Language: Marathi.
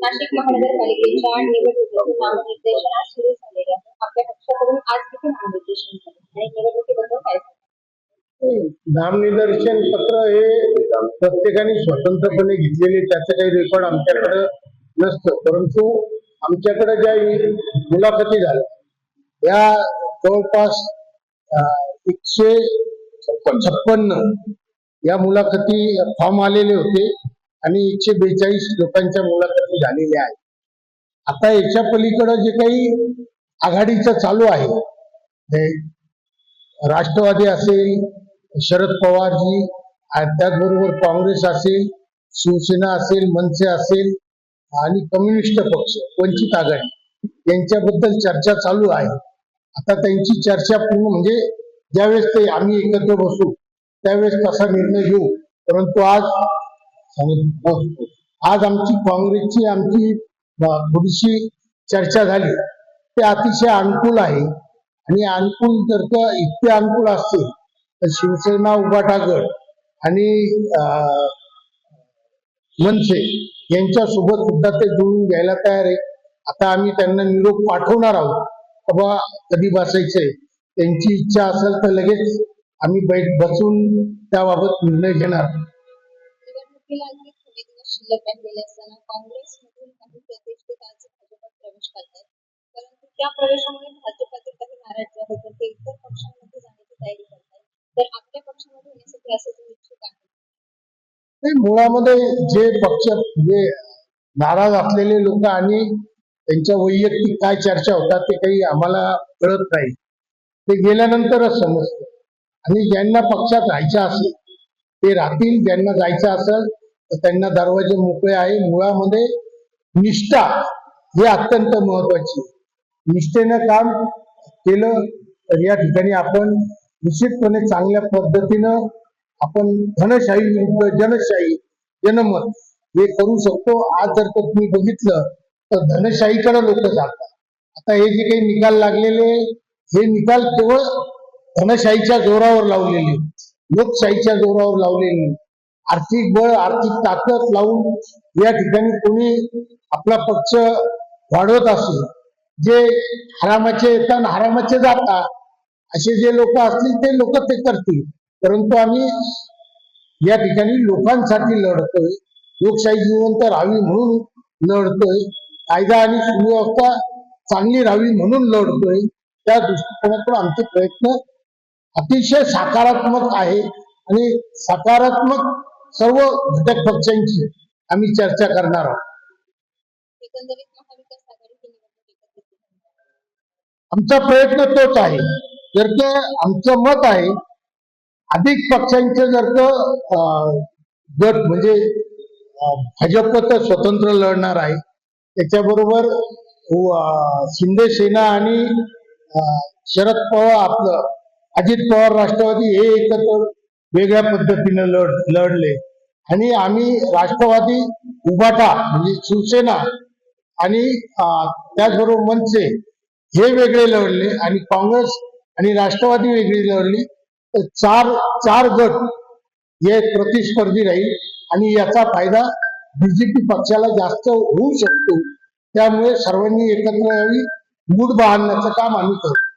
नाशिक महानगरपालिकेच्या निवडणुकीचे नामनिर्देशन आज सुरू झालेले आहे. आपल्या पक्षाकडून आज किती नामनिर्देशन झाले आणि निवडणुकीबद्दल काय सांगाल? नामनिर्देशन पत्र हे प्रत्येकाने स्वतंत्रपणे घेतलेले त्याचं काही रेकॉर्ड आमच्याकडे नसतं, परंतु आमच्याकडे ज्या मुलाखती झाल्या या जवळपास 156 या मुलाखती फॉर्म आलेले होते आणि 142 लोकांच्या मुलाखती झालेल्या आहेत. आता याच्या पलीकडे जे काही आघाडीचं चालू आहे, राष्ट्रवादी असेल, शरद पवारजी, त्याचबरोबर काँग्रेस असेल, शिवसेना असेल, मनसे असेल आणि कम्युनिस्ट पक्ष, वंचित आघाडी यांच्याबद्दल चर्चा चालू आहे. आता त्यांची चर्चा पूर्ण म्हणजे ज्यावेळेस ते आम्ही एकत्र बसू त्यावेळेस तसा निर्णय घेऊ. परंतु आज आमची काँग्रेसची थोडीशी चर्चा झाली, ते अतिशय अनुकूल आहे. आणि अनुकूल जर का इतके अनुकूल असतील तर शिवसेना, उभाटा गट आणि मनसे यांच्यासोबत सुद्धा ते जुळून घ्यायला तयार आहे. आता आम्ही त्यांना निरोप पाठवणार आहोत, बाबा कधी बसायचंय, त्यांची इच्छा असेल तर लगेच आम्ही बसून त्याबाबत निर्णय घेणार. निवडणुकीला अगदी थोडे दिवस शिल्लक राहिलेले असताना काँग्रेसमधून काही प्रतिष्ठित आज भाजपात प्रवेश करतात, परंतु त्या प्रवेशामुळे भाजपाचे काही नाराज आहेत तर ते इतर पक्षांमध्ये जाण्याची तयारी करतात. तर आपल्या पक्षामध्ये येण्यासाठी असं तुम्ही इच्छुक आहे? मुळामध्ये जे पक्ष म्हणजे नाराज असलेले लोक आणि त्यांच्या वैयक्तिक काय चर्चा होतात ते काही आम्हाला कळत नाही, ते गेल्यानंतरच समजतं. आणि ज्यांना पक्षात राहायचं असेल ते राहतील, ज्यांना जायचं असेल तर त्यांना दरवाजे मोकळे आहे. मुळामध्ये निष्ठा ही अत्यंत महत्वाची. निष्ठेनं काम केलं तर या ठिकाणी आपण निश्चितपणे चांगल्या पद्धतीनं आपण धनशाही, जनशाही, जनमत हे करू शकतो. आज जर का तुम्ही बघितलं तर धनशाहीकडे लोक जातात. आता हे जे काही निकाल लागलेले हे निकाल केवळ धनशाहीच्या जोरावर लावलेले, लोकशाहीच्या जोरावर लावलेली, आर्थिक बळ, आर्थिक ताकद लावून या ठिकाणी कोणी आपला पक्ष वाढवत असेल, जे हरामाचे येतात हरामाचे जातात, असे जे लोक असतील ते लोक ते करतील. परंतु आम्ही या ठिकाणी लोकांसाठी लढतोय, लोकशाही जिवंत राहावी म्हणून लढतोय, कायदा आणि सुव्यवस्था चांगली राहावी म्हणून लढतोय. त्या दृष्टिकोनातून आमचे प्रयत्न अतिशय सकारात्मक आहे आणि सकारात्मक सर्व घटक पक्षांची आम्ही चर्चा करणार आहोत. आमचा प्रयत्न तोच आहे. जर का आमचं मत आहे अधिक पक्षांचे जर का गट म्हणजे भाजप तर स्वतंत्र लढणार आहे, त्याच्याबरोबर शिंदे सेना आणि शरद पवार आपलं अजित पवार राष्ट्रवादी हे एकत्र वेगळ्या पद्धतीने लढले आणि आम्ही राष्ट्रवादी, उभाटा म्हणजे शिवसेना आणि त्याचबरोबर मनसे हे वेगळे लढले आणि काँग्रेस आणि राष्ट्रवादी वेगळी लढली. चार गट हे प्रतिस्पर्धी राहील आणि याचा फायदा बीजेपी पक्षाला जास्त होऊ शकतो. त्यामुळे सर्वांनी एकत्र यावी, मूड बहाण्याचं काम आम्ही करतो.